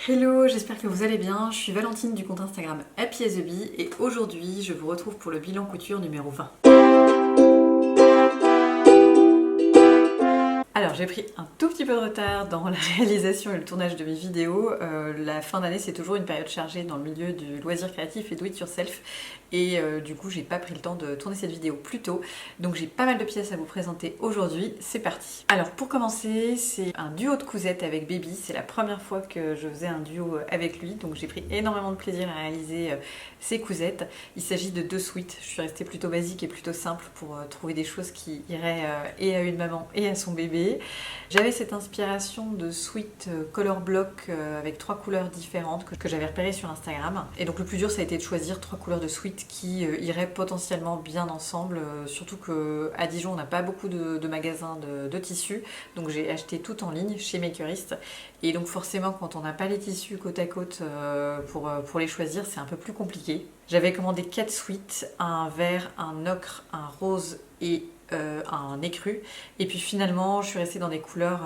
Hello, j'espère que vous allez bien. Je suis Valentine du compte Instagram Happy as a Bee et aujourd'hui je vous retrouve pour le bilan couture numéro 20. Alors j'ai pris un tout petit peu de retard dans la réalisation et le tournage de mes vidéos. La fin d'année c'est toujours une période chargée dans le milieu du loisir créatif et do it yourself et du coup j'ai pas pris le temps de tourner cette vidéo plus tôt. Donc j'ai pas mal de pièces à vous présenter aujourd'hui, c'est parti. Alors pour commencer, c'est un duo de cousettes avec Baby. C'est la première fois que je faisais un duo avec lui, donc j'ai pris énormément de plaisir à réaliser ces cousettes. Il s'agit de 2 suites. Je suis restée plutôt basique et plutôt simple pour trouver des choses qui iraient et à une maman et à son bébé. J'avais cette inspiration de sweat color block avec 3 couleurs différentes que j'avais repérées sur Instagram. Et donc le plus dur ça a été de choisir 3 couleurs de sweat qui iraient potentiellement bien ensemble, surtout qu'à Dijon on n'a pas beaucoup de magasins de tissus, donc j'ai acheté tout en ligne chez Makerist. Et donc forcément quand on n'a pas les tissus côte à côte pour les choisir, c'est un peu plus compliqué. J'avais commandé 4 sweats, un vert, un ocre, un rose et un écru, et puis finalement je suis restée dans des couleurs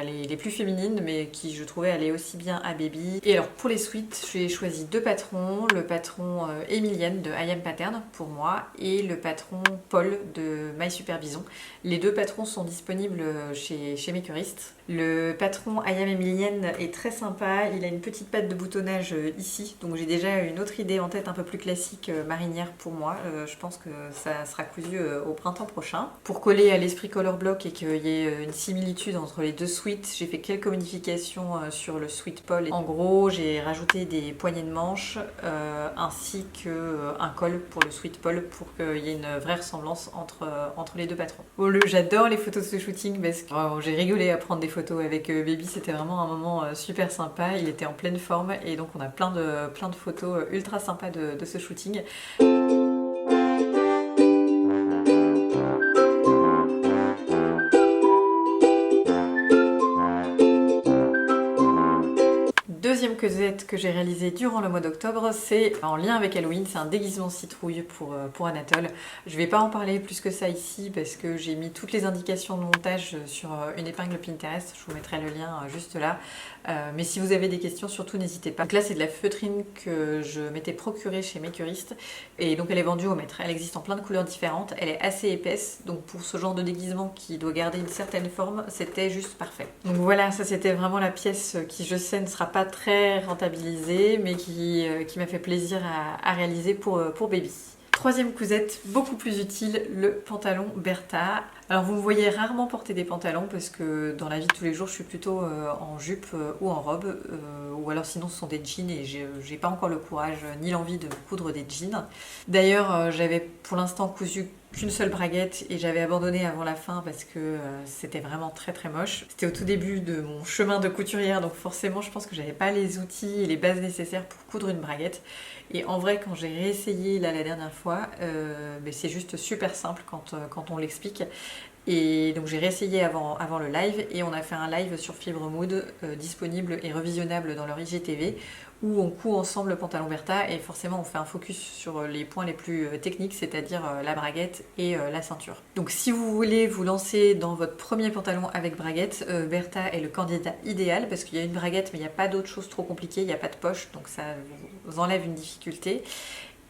les plus féminines mais qui je trouvais allaient aussi bien à Baby. Et alors pour les suites j'ai choisi 2 patrons, le patron Emilienne de I Am Pattern pour moi et le patron Paul de My Super Bison. Les 2 patrons sont disponibles chez Makerist. Le patron I Am Emilienne est très sympa, il a une petite patte de boutonnage ici, donc j'ai déjà une autre idée en tête un peu plus classique marinière pour moi. Je pense que ça sera cousu au printemps prochain. Pour coller à l'esprit color block et qu'il y ait une similitude entre les 2 suites, j'ai fait quelques modifications sur le sweat Paul. En gros, j'ai rajouté des poignées de manches ainsi qu'un col pour le sweat Paul pour qu'il y ait une vraie ressemblance entre les 2 patrons. Bon, j'adore les photos de ce shooting parce que j'ai rigolé à prendre des photos avec Baby, c'était vraiment un moment super sympa, il était en pleine forme et donc on a plein de photos ultra sympas de ce shooting. Deuxième causette que j'ai réalisée durant le mois d'octobre, c'est en lien avec Halloween, c'est un déguisement citrouille pour Anatole. Je vais pas en parler plus que ça ici parce que j'ai mis toutes les indications de montage sur une épingle Pinterest, je vous mettrai le lien juste là. Mais si vous avez des questions, surtout n'hésitez pas. Donc là c'est de la feutrine que je m'étais procurée chez Makerist et donc elle est vendue au mètre. Elle existe en plein de couleurs différentes, elle est assez épaisse, donc pour ce genre de déguisement qui doit garder une certaine forme, c'était juste parfait. Donc voilà, ça c'était vraiment la pièce qui je sais ne sera pas très rentabilisée mais qui m'a fait plaisir à réaliser pour Baby. Troisième cousette, beaucoup plus utile, le pantalon Bertha. Alors vous me voyez rarement porter des pantalons parce que dans la vie de tous les jours je suis plutôt en jupe ou en robe ou alors sinon ce sont des jeans et j'ai pas encore le courage ni l'envie de coudre des jeans. D'ailleurs j'avais pour l'instant cousu qu'une seule braguette et j'avais abandonné avant la fin parce que c'était vraiment très très moche. C'était au tout début de mon chemin de couturière donc forcément je pense que j'avais pas les outils et les bases nécessaires pour coudre une braguette. Et en vrai quand j'ai réessayé là la dernière fois, c'est juste super simple quand on l'explique. Et donc j'ai réessayé avant le live et on a fait un live sur Fibre Mood disponible et revisionnable dans leur IGTV où on coud ensemble le pantalon Bertha et forcément on fait un focus sur les points les plus techniques, c'est-à-dire la braguette et la ceinture. Donc si vous voulez vous lancer dans votre premier pantalon avec braguette, Bertha est le candidat idéal parce qu'il y a une braguette mais il n'y a pas d'autre chose trop compliquée, il n'y a pas de poche donc ça vous enlève une difficulté.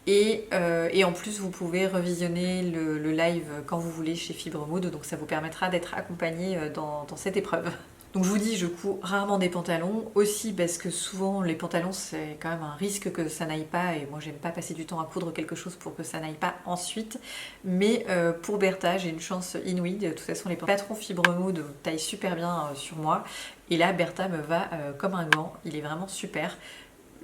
Et en plus vous pouvez revisionner le live quand vous voulez chez Fibre Mood, donc ça vous permettra d'être accompagné dans cette épreuve. Donc je vous dis, je couds rarement des pantalons, aussi parce que souvent les pantalons c'est quand même un risque que ça n'aille pas et moi j'aime pas passer du temps à coudre quelque chose pour que ça n'aille pas ensuite. Mais pour Bertha j'ai une chance inouïe, de toute façon les patrons Fibre Mood taillent super bien sur moi et là Bertha me va comme un gant, il est vraiment super.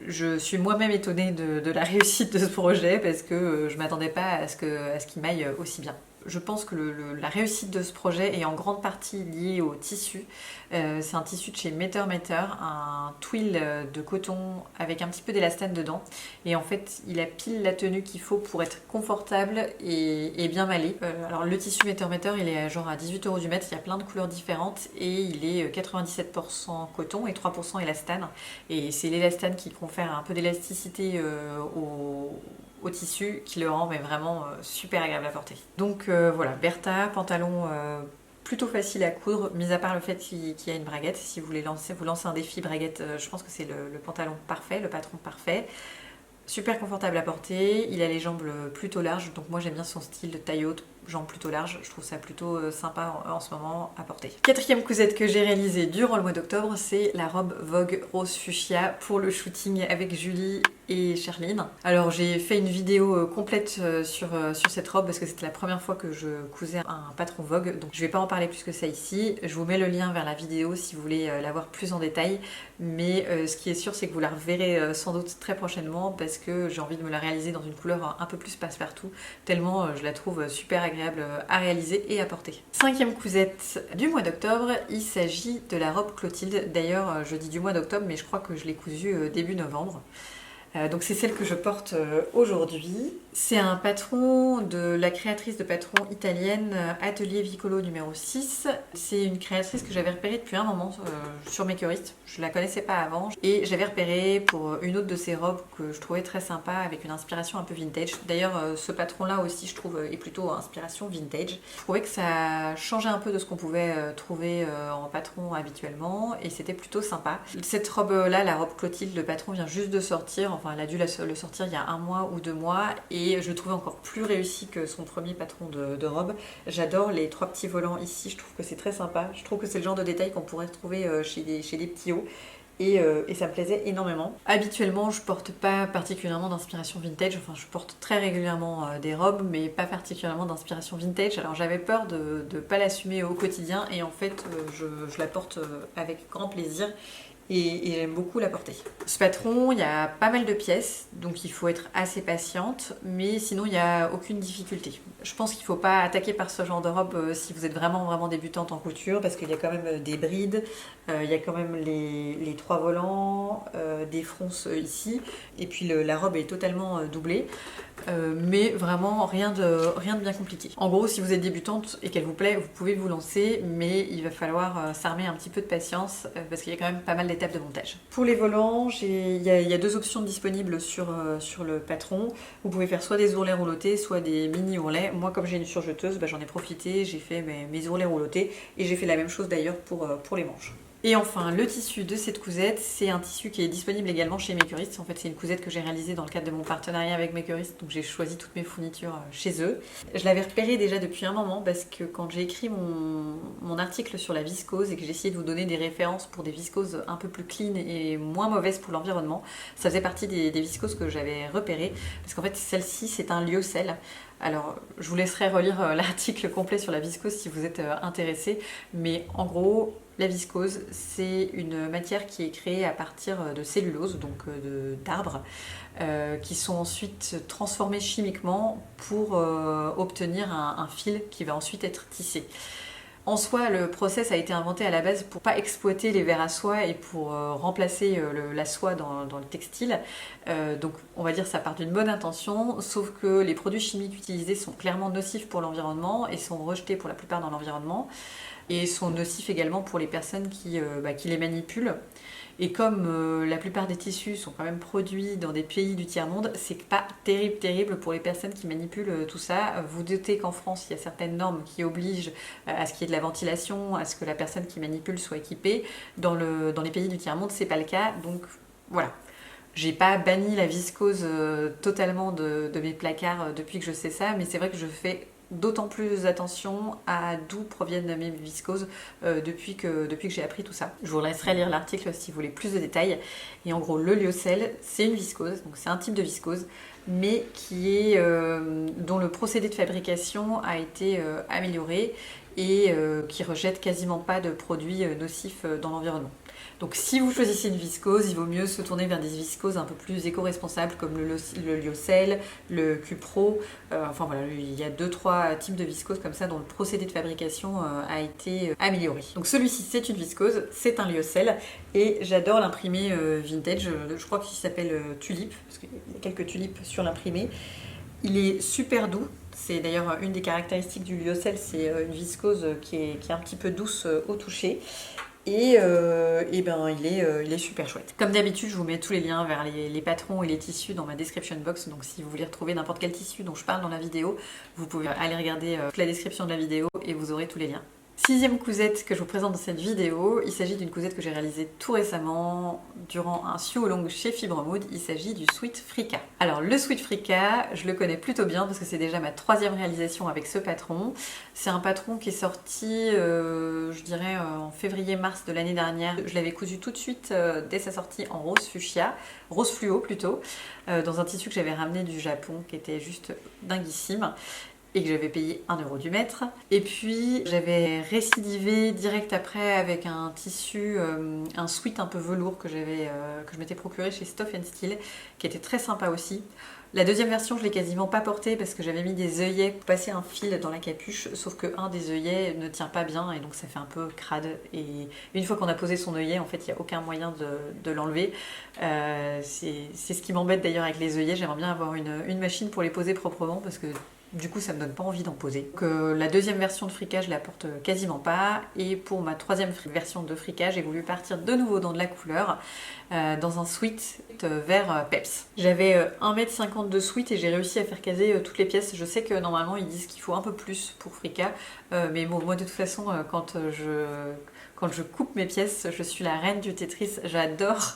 Je suis moi-même étonnée de la réussite de ce projet parce que je ne m'attendais pas à ce qu'il m'aille aussi bien. Je pense que la réussite de ce projet est en grande partie liée au tissu. C'est un tissu de chez Meter, un twill de coton avec un petit peu d'élastane dedans. Et en fait, il a pile la tenue qu'il faut pour être confortable et bien malé. Alors le tissu Meter, il est genre à 18 € du mètre, il y a plein de couleurs différentes et il est 97% coton et 3% élastane. Et c'est l'élastane qui confère un peu d'élasticité au tissu qui le rend mais vraiment super agréable à porter. Donc voilà, Bertha, pantalon plutôt facile à coudre, mis à part le fait qu'il y a une braguette. Si vous voulez vous lancez un défi braguette, je pense que c'est le pantalon parfait, le patron parfait. Super confortable à porter, il a les jambes plutôt larges, donc moi j'aime bien son style de taille haute, jambes plutôt larges, je trouve ça plutôt sympa en ce moment à porter. Quatrième cousette que j'ai réalisée durant le mois d'octobre, c'est la robe Vogue Rose Fuchsia pour le shooting avec Julie et Charline. Alors j'ai fait une vidéo complète sur cette robe parce que c'était la première fois que je cousais un patron Vogue, donc je vais pas en parler plus que ça ici. Je vous mets le lien vers la vidéo si vous voulez la voir plus en détail, mais ce qui est sûr c'est que vous la reverrez sans doute très prochainement parce que j'ai envie de me la réaliser dans une couleur un peu plus passe-partout, tellement je la trouve super agréable à réaliser et à porter. Cinquième cousette du mois d'octobre, il s'agit de la robe Clotilde. D'ailleurs je dis du mois d'octobre mais je crois que je l'ai cousue début novembre. Donc c'est celle que je porte aujourd'hui. C'est un patron de la créatrice de patrons italienne Atelier Vicolo numéro 6. C'est une créatrice que j'avais repérée depuis un moment sur Makerist. Je la connaissais pas avant et j'avais repéré pour une autre de ses robes que je trouvais très sympa avec une inspiration un peu vintage. D'ailleurs ce patron là aussi je trouve est plutôt inspiration vintage. Je trouvais que ça changeait un peu de ce qu'on pouvait trouver en patron habituellement et c'était plutôt sympa. Cette robe là, la robe Clotilde, le patron vient juste de sortir. Enfin, elle a dû le sortir il y a 1 mois ou 2 mois et je le trouvais encore plus réussi que son premier patron de robe. J'adore les 3 petits volants ici, je trouve que c'est très sympa. Je trouve que c'est le genre de détail qu'on pourrait trouver chez des petits hauts. Et ça me plaisait énormément. Habituellement, je porte pas particulièrement d'inspiration vintage, enfin je porte très régulièrement des robes, mais pas particulièrement d'inspiration vintage. Alors j'avais peur de ne pas l'assumer au quotidien et en fait je la porte avec grand plaisir. Et j'aime beaucoup la porter. Ce patron, il y a pas mal de pièces, donc il faut être assez patiente, mais sinon il n'y a aucune difficulté. Je pense qu'il ne faut pas attaquer par ce genre de robe si vous êtes vraiment débutante en couture, parce qu'il y a quand même des brides, il y a quand même les 3 volants, des fronces ici, et puis la robe est totalement doublée. Mais vraiment rien de bien compliqué. En gros, si vous êtes débutante et qu'elle vous plaît, vous pouvez vous lancer, mais il va falloir s'armer un petit peu de patience parce qu'il y a quand même pas mal d'étapes de montage. Pour les volants, il y a 2 options disponibles sur le patron. Vous pouvez faire soit des ourlets roulotés, soit des mini ourlets. Moi, comme j'ai une surjeteuse, j'en ai profité, j'ai fait mes ourlets roulotés et j'ai fait la même chose d'ailleurs pour les manches. Et enfin, le tissu de cette cousette, c'est un tissu qui est disponible également chez Makerist. En fait, c'est une cousette que j'ai réalisée dans le cadre de mon partenariat avec Makerist, donc j'ai choisi toutes mes fournitures chez eux. Je l'avais repéré déjà depuis un moment parce que quand j'ai écrit mon article sur la viscose et que j'ai essayé de vous donner des références pour des viscoses un peu plus clean et moins mauvaises pour l'environnement, ça faisait partie des viscoses que j'avais repérées parce qu'en fait, celle-ci, c'est un lyocell. Alors, je vous laisserai relire l'article complet sur la viscose si vous êtes intéressé, mais en gros, la viscose, c'est une matière qui est créée à partir de cellulose, donc d'arbres, qui sont ensuite transformés chimiquement pour obtenir un fil qui va ensuite être tissé. En soi, le process a été inventé à la base pour pas exploiter les vers à soie et pour remplacer la soie dans le textile. Donc on va dire ça part d'une bonne intention, sauf que les produits chimiques utilisés sont clairement nocifs pour l'environnement et sont rejetés pour la plupart dans l'environnement et sont nocifs également pour les personnes qui les manipulent. Et comme la plupart des tissus sont quand même produits dans des pays du tiers-monde, c'est pas terrible pour les personnes qui manipulent tout ça. Vous doutez qu'en France, il y a certaines normes qui obligent à ce qu'il y ait de la ventilation, à ce que la personne qui manipule soit équipée. Dans les pays du tiers-monde, c'est pas le cas, donc voilà. J'ai pas banni la viscose totalement de mes placards depuis que je sais ça, mais c'est vrai que je fais d'autant plus attention à d'où proviennent mes viscoses depuis que j'ai appris tout ça. Je vous laisserai lire l'article si vous voulez plus de détails. Et en gros, le lyocell, c'est une viscose, donc c'est un type de viscose, mais dont le procédé de fabrication a été amélioré et qui rejette quasiment pas de produits nocifs dans l'environnement. Donc si vous choisissez une viscose, il vaut mieux se tourner vers des viscoses un peu plus éco-responsables comme le lyocell, le cupro. Enfin voilà, il y a 2-3 types de viscoses comme ça dont le procédé de fabrication a été amélioré. Donc celui-ci c'est une viscose, c'est un lyocell et j'adore l'imprimé vintage. Je crois qu'il s'appelle Tulip parce qu'il y a quelques tulipes sur l'imprimé. Il est super doux. C'est d'ailleurs une des caractéristiques du lyocell, c'est une viscose qui est un petit peu douce au toucher. Et il est super chouette. Comme d'habitude, je vous mets tous les liens vers les patrons et les tissus dans ma description box. Donc si vous voulez retrouver n'importe quel tissu dont je parle dans la vidéo, vous pouvez aller regarder toute la description de la vidéo et vous aurez tous les liens. Sixième cousette que je vous présente dans cette vidéo, il s'agit d'une cousette que j'ai réalisée tout récemment durant un sew along chez Fibre Mood. Il s'agit du Sweet Frika. Alors le Sweet Frika, je le connais plutôt bien parce que c'est déjà ma troisième réalisation avec ce patron. C'est un patron qui est sorti, je dirais, en février-mars de l'année dernière. Je l'avais cousu tout de suite dès sa sortie en rose fuchsia, rose fluo plutôt, dans un tissu que j'avais ramené du Japon qui était juste dinguissime et que j'avais payé 1 € du mètre. Et puis j'avais récidivé direct après avec un tissu, un sweat un peu velours que je m'étais procuré chez Stuff & Steel, qui était très sympa aussi. La deuxième version, je l'ai quasiment pas portée parce que j'avais mis des œillets pour passer un fil dans la capuche, sauf que un des œillets ne tient pas bien et donc ça fait un peu crade. Et une fois qu'on a posé son œillet, en fait, il n'y a aucun moyen de l'enlever. C'est ce qui m'embête d'ailleurs avec les œillets. J'aimerais bien avoir une machine pour les poser proprement parce que du coup, ça me donne pas envie d'en poser. Donc, la deuxième version de Frika, je la porte quasiment pas. Et pour ma troisième version de Frika, j'ai voulu partir de nouveau dans de la couleur, dans un sweat vert peps. J'avais 1,50 m de sweat et j'ai réussi à faire caser toutes les pièces. Je sais que normalement, ils disent qu'il faut un peu plus pour Frika. Mais bon, moi, de toute façon, quand je coupe mes pièces, je suis la reine du Tetris. J'adore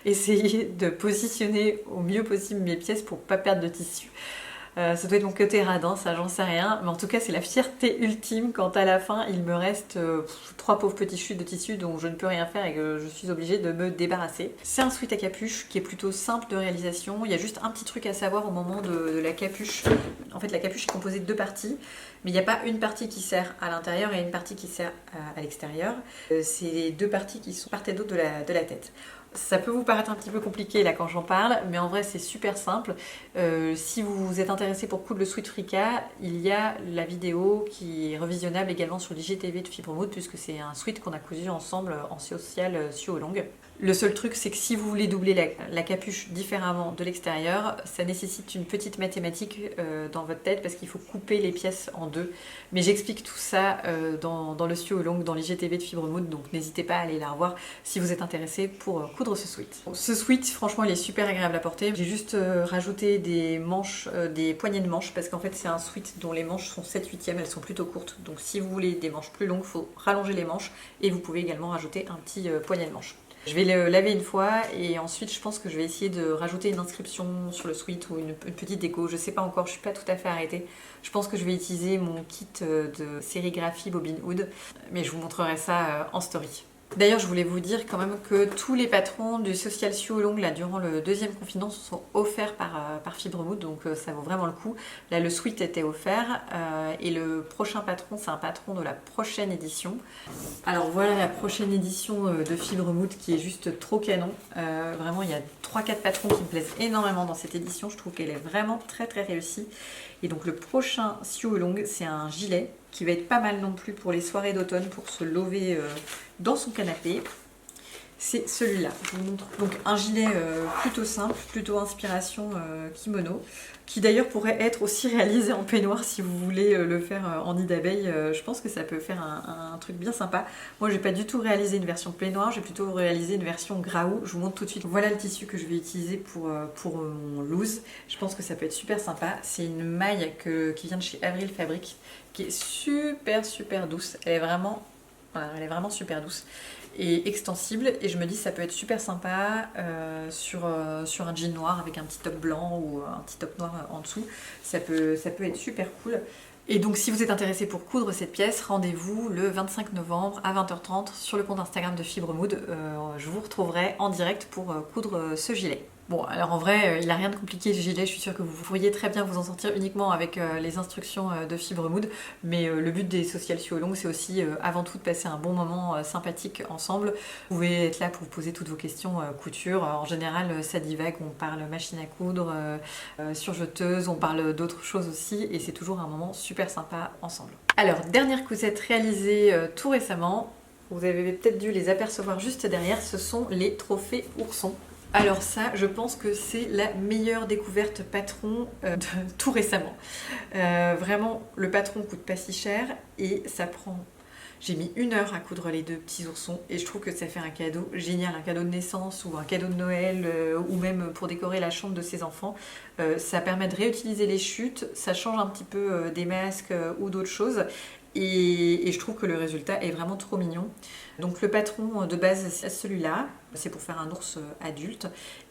essayer de positionner au mieux possible mes pièces pour pas perdre de tissu. Ça doit être mon côté radin, ça j'en sais rien, mais en tout cas c'est la fierté ultime quand à la fin il me reste 3 pauvres petits chutes de tissu dont je ne peux rien faire et que je suis obligée de me débarrasser. C'est un sweat à capuche qui est plutôt simple de réalisation. Il y a juste un petit truc à savoir au moment de la capuche. En fait la capuche est composée de 2 parties, mais il n'y a pas une partie qui sert à l'intérieur et une partie qui sert à l'extérieur. C'est les 2 parties qui sont part et d'autre de la tête. Ça peut vous paraître un petit peu compliqué là quand j'en parle, mais en vrai c'est super simple. Si vous êtes intéressé pour coudre le Sweet Frika, il y a la vidéo qui est revisionnable également sur l'IGTV de Fibre Mood puisque c'est un sweat qu'on a cousu ensemble en social sew along. Le seul truc c'est que si vous voulez doubler la capuche différemment de l'extérieur, ça nécessite une petite mathématique dans votre tête parce qu'il faut couper les pièces en 2. Mais j'explique tout ça dans le sew along, dans l'IGTV de Fibre Mood, donc n'hésitez pas à aller la revoir si vous êtes intéressé pour coudre ce sweat. Ce sweat, franchement, il est super agréable à porter. J'ai juste rajouté des manches, des poignées de manches, parce qu'en fait, c'est un sweat dont les manches sont 7/8e, elles sont plutôt courtes. Donc si vous voulez des manches plus longues, il faut rallonger les manches et vous pouvez également rajouter un petit poignet de manche. Je vais le laver une fois et ensuite je pense que je vais essayer de rajouter une inscription sur le sweat ou une petite déco. Je sais pas encore, je suis pas tout à fait arrêtée. Je pense que je vais utiliser mon kit de sérigraphie Bobbin Hood, mais je vous montrerai ça en story. D'ailleurs, je voulais vous dire quand même que tous les patrons du Social Sew Along là, durant le deuxième confinement sont offerts par Fibre Mood, donc ça vaut vraiment le coup. Là, le sweat était offert et le prochain patron, c'est un patron de la prochaine édition. Alors voilà la prochaine édition de Fibre Mood qui est juste trop canon. Vraiment, il y a 3-4 patrons qui me plaisent énormément dans cette édition. Je trouve qu'elle est vraiment très très réussie. Et donc le prochain Sew Along, c'est un gilet qui va être pas mal non plus pour les soirées d'automne, pour se lever dans son canapé. C'est celui-là, je vous montre. Donc un gilet plutôt simple, plutôt inspiration kimono, qui d'ailleurs pourrait être aussi réalisé en peignoir si vous voulez le faire en nid d'abeille. Je pense que ça peut faire un truc bien sympa. Moi, j'ai pas du tout réalisé une version peignoir, j'ai plutôt réalisé une version graou. Je vous montre tout de suite. Voilà le tissu que je vais utiliser pour mon loose. Je pense que ça peut être super sympa. C'est une maille qui vient de chez Avril Fabric, qui est super douce. Elle est vraiment super douce et extensible, et je me dis ça peut être super sympa sur un jean noir avec un petit top blanc ou un petit top noir en dessous. Ça peut être super cool. Et donc si vous êtes intéressé pour coudre cette pièce, rendez-vous le 25 novembre à 20h30 sur le compte Instagram de Fibre Mood. Je vous retrouverai en direct pour coudre ce gilet. Bon, alors en vrai, il n'a rien de compliqué ce gilet, je suis sûre que vous pourriez très bien vous en sortir uniquement avec les instructions de Fibre Mood, mais le but des Social Sew Along, c'est aussi avant tout de passer un bon moment sympathique ensemble. Vous pouvez être là pour vous poser toutes vos questions couture. En général, ça divague, on parle machine à coudre, surjeteuse, on parle d'autres choses aussi, et c'est toujours un moment super sympa ensemble. Alors, dernière cousette réalisée tout récemment, vous avez peut-être dû les apercevoir juste derrière, ce sont les trophées oursons. Alors ça, je pense que c'est la meilleure découverte patron de tout récemment. Vraiment, le patron coûte pas si cher et ça prend... J'ai mis 1 heure à coudre les 2 petits oursons et je trouve que ça fait un cadeau génial, un cadeau de naissance ou un cadeau de Noël ou même pour décorer la chambre de ses enfants. Ça permet de réutiliser les chutes, ça change un petit peu des masques ou d'autres choses et je trouve que le résultat est vraiment trop mignon. Donc le patron de base c'est celui-là, c'est pour faire un ours adulte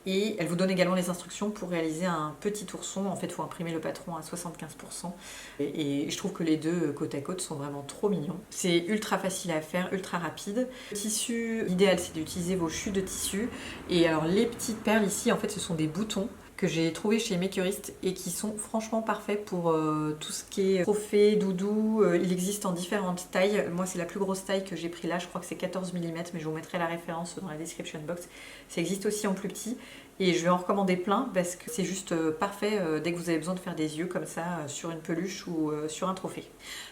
et elle vous donne également les instructions pour réaliser un petit ourson. En fait il faut imprimer le patron à 75% et je trouve que les deux côte à côte sont vraiment trop mignons. C'est ultra facile à faire, ultra rapide. Le tissu, l'idéal c'est d'utiliser vos chutes de tissu et alors les petites perles ici en fait ce sont des boutons que j'ai trouvé chez Makerist et qui sont franchement parfaits pour tout ce qui est trophée, doudou. Il existe en différentes tailles. Moi, c'est la plus grosse taille que j'ai pris là. Je crois que c'est 14 mm, mais je vous mettrai la référence dans la description box. Ça existe aussi en plus petit. Et je vais en recommander plein parce que c'est juste parfait dès que vous avez besoin de faire des yeux comme ça sur une peluche ou sur un trophée.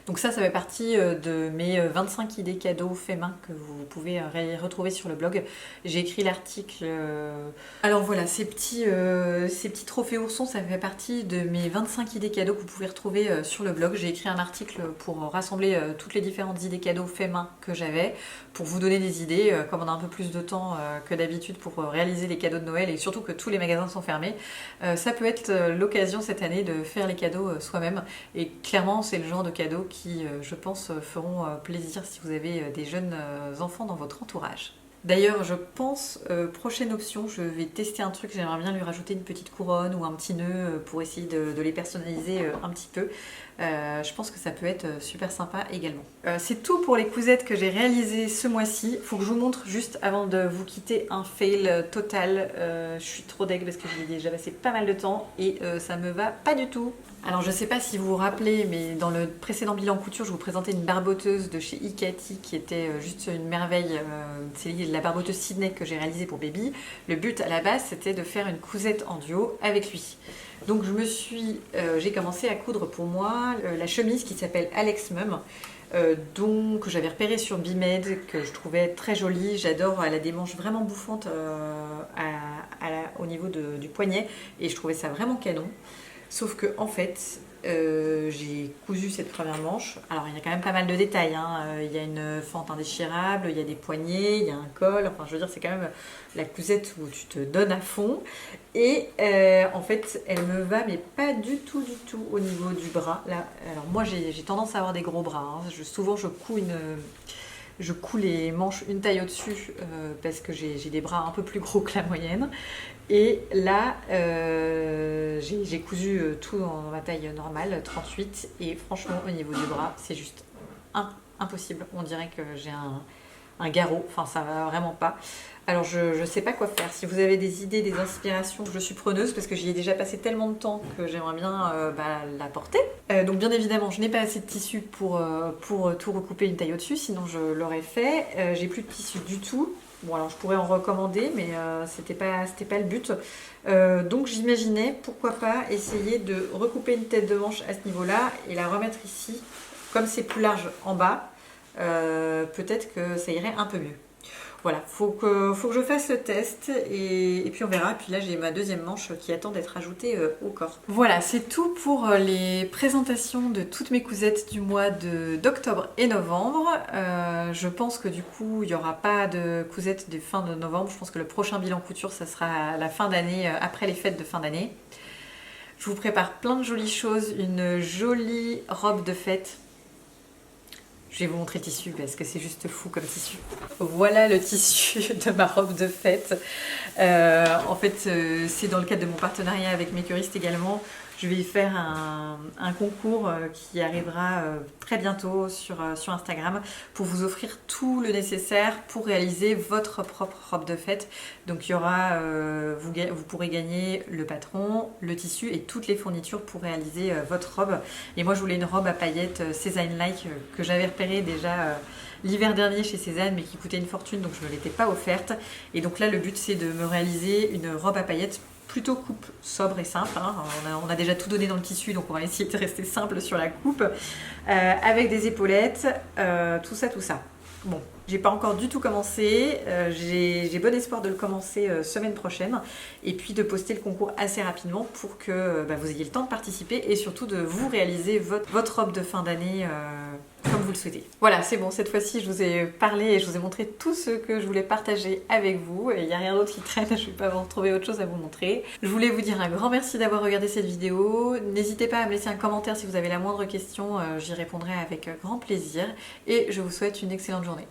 Donc ça fait partie de mes 25 idées cadeaux faits main que vous pouvez retrouver sur le blog. J'ai écrit l'article. Alors voilà, ces petits trophées oursons, ça fait partie de mes 25 idées cadeaux que vous pouvez retrouver sur le blog. J'ai écrit un article pour rassembler toutes les différentes idées cadeaux faits main que j'avais, pour vous donner des idées, comme on a un peu plus de temps que d'habitude pour réaliser les cadeaux de Noël et surtout que tous les magasins sont fermés. Ça peut être l'occasion cette année de faire les cadeaux soi-même et clairement c'est le genre de cadeaux qui, je pense, feront plaisir si vous avez des jeunes enfants dans votre entourage. D'ailleurs, je pense, prochaine option, je vais tester un truc, j'aimerais bien lui rajouter une petite couronne ou un petit nœud pour essayer de les personnaliser un petit peu. Je pense que ça peut être super sympa également. C'est tout pour les cousettes que j'ai réalisées ce mois-ci. Il faut que je vous montre juste avant de vous quitter un fail total. Je suis trop deg parce que j'ai déjà passé pas mal de temps et ça me va pas du tout. Alors je sais pas si vous vous rappelez, mais dans le précédent bilan couture, je vous présentais une barboteuse de chez Ikati qui était juste une merveille. C'est la barboteuse Sydney que j'ai réalisée pour Baby. Le but à la base, c'était de faire une cousette en duo avec lui. Donc j'ai commencé à coudre pour moi la chemise qui s'appelle Alex Mum, que j'avais repérée sur Bimed, que je trouvais très jolie. J'adore, elle a des manches vraiment bouffantes au niveau du poignet et je trouvais ça vraiment canon. Sauf que en fait, j'ai cousu cette première manche. Alors il y a quand même pas mal de détails, hein. Il y a une fente indéchirable, il y a des poignets, il y a un col. Enfin je veux dire c'est quand même la cousette où tu te donnes à fond. Et en fait elle me va mais pas du tout au niveau du bras. Là, alors moi j'ai tendance à avoir des gros bras, hein. Souvent je couds les manches une taille au-dessus parce que j'ai des bras un peu plus gros que la moyenne. Et là, j'ai cousu tout dans ma taille normale, 38. Et franchement, au niveau du bras, c'est juste impossible. On dirait que j'ai un garrot. Enfin, ça va vraiment pas. Alors, je sais pas quoi faire. Si vous avez des idées, des inspirations, je suis preneuse parce que j'y ai déjà passé tellement de temps que j'aimerais bien la porter. Donc, bien évidemment, je n'ai pas assez de tissu pour tout recouper une taille au-dessus. Sinon, je l'aurais fait. J'ai plus de tissu du tout. Bon alors je pourrais en recommander mais c'était pas le but. Donc j'imaginais pourquoi pas essayer de recouper une tête de manche à ce niveau-là et la remettre ici. Comme c'est plus large en bas, peut-être que ça irait un peu mieux. Voilà, faut que je fasse le test et puis on verra. Puis là j'ai ma deuxième manche qui attend d'être ajoutée au corps. Voilà, c'est tout pour les présentations de toutes mes cousettes du mois d'octobre et novembre. Je pense que du coup il n'y aura pas de cousettes de fin de novembre. Je pense que le prochain bilan couture ça sera à la fin d'année, après les fêtes de fin d'année. Je vous prépare plein de jolies choses, une jolie robe de fête. Je vais vous montrer le tissu parce que c'est juste fou comme tissu. Voilà le tissu de ma robe de fête. En fait, c'est dans le cadre de mon partenariat avec Makerist également. Je vais faire un concours qui arrivera très bientôt sur Instagram pour vous offrir tout le nécessaire pour réaliser votre propre robe de fête. Donc il y aura, vous pourrez gagner le patron, le tissu et toutes les fournitures pour réaliser votre robe. Et moi je voulais une robe à paillettes Cézanne-like que j'avais repérée déjà l'hiver dernier chez Cézanne mais qui coûtait une fortune donc je ne l'étais pas offerte. Et donc là le but c'est de me réaliser une robe à paillettes plutôt coupe sobre et simple, hein. On a déjà tout donné dans le tissu donc on va essayer de rester simple sur la coupe avec des épaulettes, tout ça. Bon, j'ai pas encore du tout commencé, j'ai bon espoir de le commencer semaine prochaine et puis de poster le concours assez rapidement pour que vous ayez le temps de participer et surtout de vous réaliser votre robe de fin d'année comme vous le le souhaitez. Voilà, c'est bon, cette fois-ci je vous ai parlé et je vous ai montré tout ce que je voulais partager avec vous. Il n'y a rien d'autre qui traîne, je ne vais pas vous retrouver autre chose à vous montrer. Je voulais vous dire un grand merci d'avoir regardé cette vidéo. N'hésitez pas à me laisser un commentaire si vous avez la moindre question, j'y répondrai avec grand plaisir. Et je vous souhaite une excellente journée.